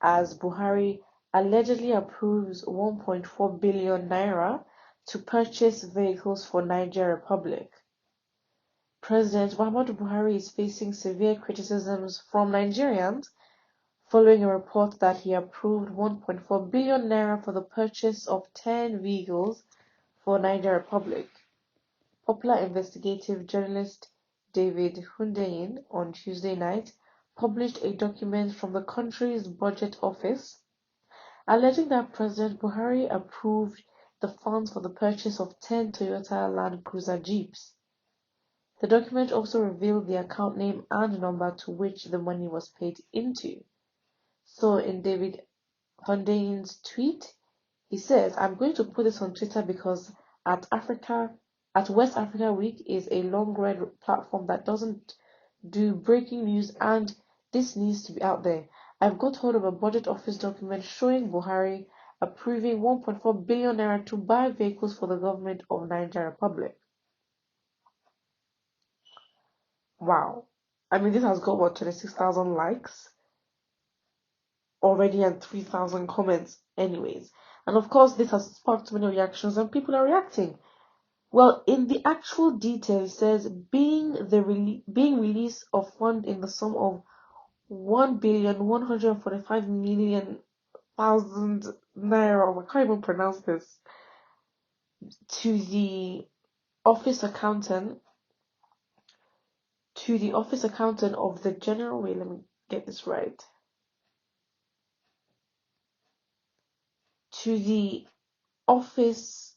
as Buhari allegedly approves 1.4 billion naira to purchase vehicles for Niger Republic. President Muhammadu Buhari is facing severe criticisms from Nigerians following a report that he approved 1.4 billion naira for the purchase of 10 vehicles for Niger Republic. Popular investigative journalist David Hundeyin on Tuesday night published a document from the country's budget office alleging that President Buhari approved the funds for the purchase of 10 Toyota Land Cruiser Jeeps. The document also revealed the account name and number to which the money was paid into. So in David Hundeyin's tweet, he says, "I'm going to put this on Twitter because at West Africa Week is a long-read platform that doesn't do breaking news, and this needs to be out there. I've got hold of a budget office document showing Buhari approving 1.4 billion naira to buy vehicles for the government of Niger Republic." Wow. I mean, this has got, 26,000 likes already and 3,000 comments anyways. And of course, this has sparked many reactions and people are reacting. Well, in the actual detail, it says being release of fund in the sum of 1,145,000,000 naira. I can't even pronounce this. To the office accountant of the general. Wait, let me get this right. To the office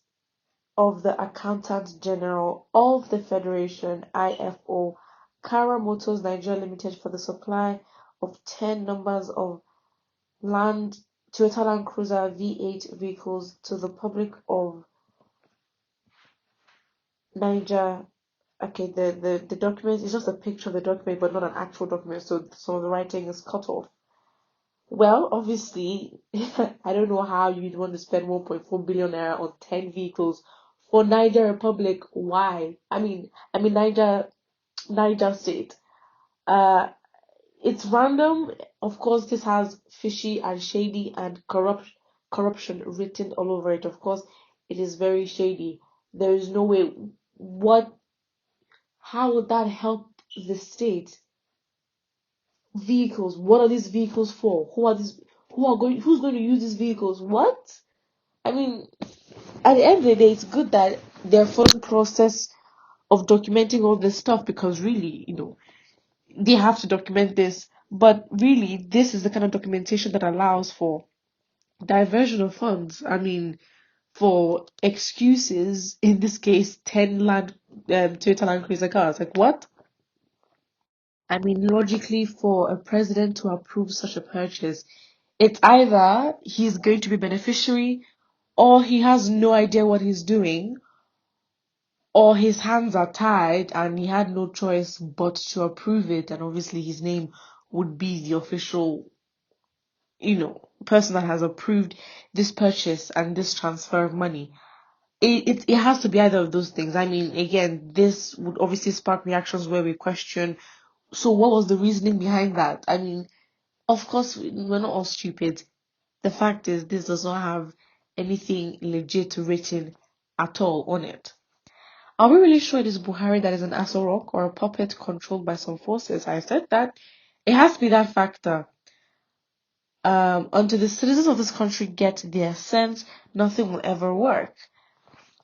of the Accountant General of the Federation (IFO) Kara Motors Nigeria Limited for the supply of 10 numbers of Toyota Land Cruiser V8 vehicles to the public of Niger. Okay, the document is just a picture of the document but not an actual document, so some of the writing is cut off. Well, obviously, I don't know how you'd want to spend 1.4 billion naira on 10 vehicles for Niger Republic. Why? I mean Niger State. It's random. Of course, this has fishy and shady and corruption written all over it. Of course, it is very shady. There is no way. How would that help the state? Vehicles. What are these vehicles for? Who's going to use these vehicles? What? I mean, at the end of the day, it's good that they're following process of documenting all this stuff because really, they have to document this. But really, this is the kind of documentation that allows for diversion of funds. I mean, for excuses, in this case, 10 Toyota Land Cruiser cars. Like, what? I mean, logically, for a president to approve such a purchase, it's either he's going to be beneficiary, or he has no idea what he's doing, or his hands are tied and he had no choice but to approve it, and obviously his name would be the official, person that has approved this purchase and this transfer of money. It has to be either of those things. I mean, again, this would obviously spark reactions where we question, so what was the reasoning behind that? I mean, of course, we're not all stupid. The fact is, this does not have anything legit written at all on it. Are we really sure it is Buhari that is an Aso Rock or a puppet controlled by some forces? I said that. It has to be that factor. Until the citizens of this country get their sense, nothing will ever work.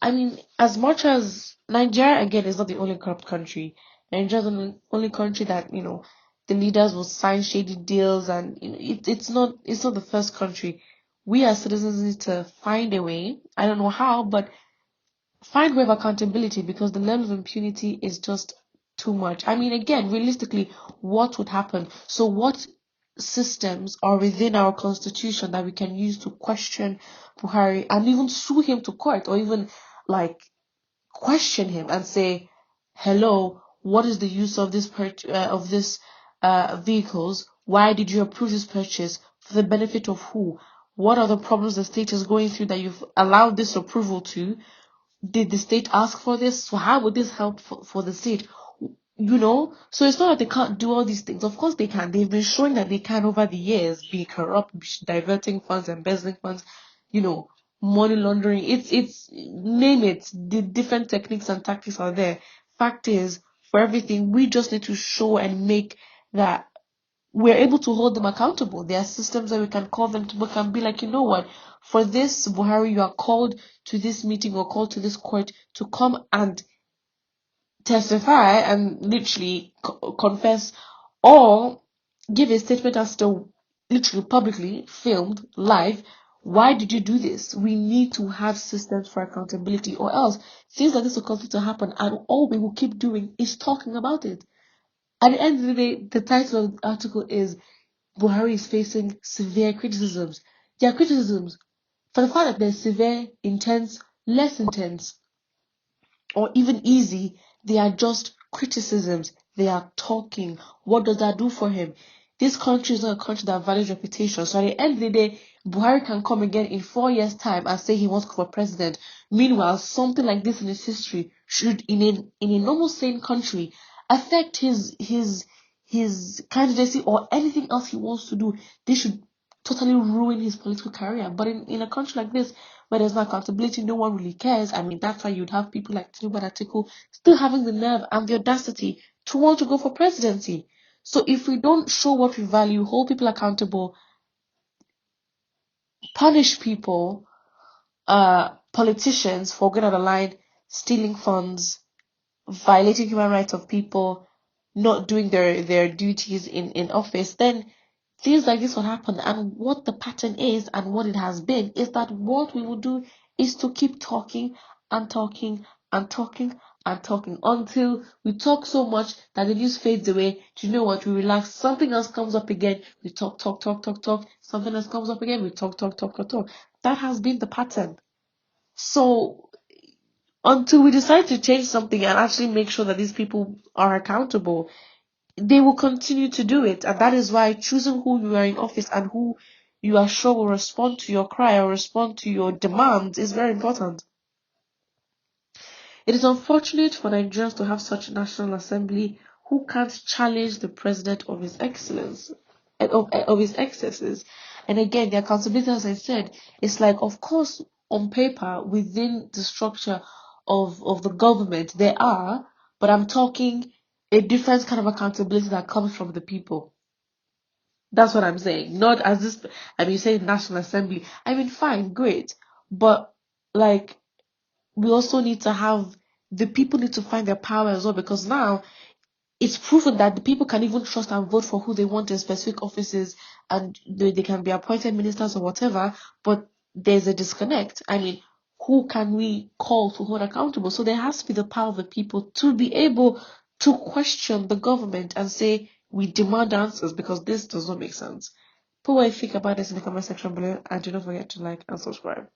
I mean, as much as Nigeria, again, is not the only corrupt country. Nigeria is the only country that, the leaders will sign shady deals, and it's not the first country. We as citizens need to find a way. I don't know how, but find way of accountability, because the level of impunity is just too much. I mean, again, realistically, what would happen? So what systems are within our constitution that we can use to question Buhari and even sue him to court, or even question him and say, hello, what is the use of this vehicles? Why did you approve this purchase? For the benefit of who? What are the problems the state is going through that you've allowed this approval to? Did the state ask for this? So how would this help for the state? So it's not that they can't do all these things. Of course they can. They've been showing that they can over the years, be corrupt, diverting funds, embezzling funds, money laundering. It's name it. The different techniques and tactics are there. Fact is, for everything, we just need to show and make that we're able to hold them accountable. There are systems that we can call them to book and be like, you know what, for this, Buhari, you are called to this meeting or called to this court to come and testify and literally confess or give a statement as to literally publicly filmed live. Why did you do this? We need to have systems for accountability, or else things like this will continue to happen, and all we will keep doing is talking about it. At the end of the day, the title of the article is Buhari is facing severe criticisms. There are criticisms for the fact that they're severe, intense, less intense, or even easy. They are just criticisms. They are talking. What does that do for him? This country is not a country that values reputation. So at the end of the day, Buhari can come again in 4 years' time and say he wants to go for president. Meanwhile, something like this in his history should, in a normal sane country, affect his candidacy or anything else he wants to do. This should totally ruin his political career. But in a country like this, where there's no accountability, no one really cares. I mean, that's why you'd have people like Tinubu and Atiku still having the nerve and the audacity to want to go for presidency. So if we don't show what we value, hold people accountable, punish people, politicians for going on the line, stealing funds, violating human rights of people, not doing their duties in office, then things like this will happen. And what the pattern is and what it has been is that what we will do is to keep talking and talking and talking and talking until we talk so much that the news fades away. Do you know what? We relax. Something else comes up again. We talk, talk, talk, talk, talk. Something else comes up again. We talk, talk, talk, talk, talk. That has been the pattern. So until we decide to change something and actually make sure that these people are accountable, they will continue to do it. And that is why choosing who you are in office and who you are sure will respond to your cry or respond to your demands is very important. It is unfortunate for Nigerians to have such a National Assembly who can't challenge the president of his excellence, of his excesses. And again, the accountability, as I said, it's like, of course, on paper, within the structure of the government, there are, but I'm talking a different kind of accountability that comes from the people. That's what I'm saying. Not as this, I mean, you say National Assembly. I mean, fine, great. But, like, we also need to have, the people need to find their power as well, because now it's proven that the people can even trust and vote for who they want in specific offices, and they can be appointed ministers or whatever, but there's a disconnect. I mean, who can we call to hold accountable? So there has to be the power of the people to be able to question the government and say, we demand answers because this does not make sense. Put what you think about this in the comment section below, and do not forget to like and subscribe.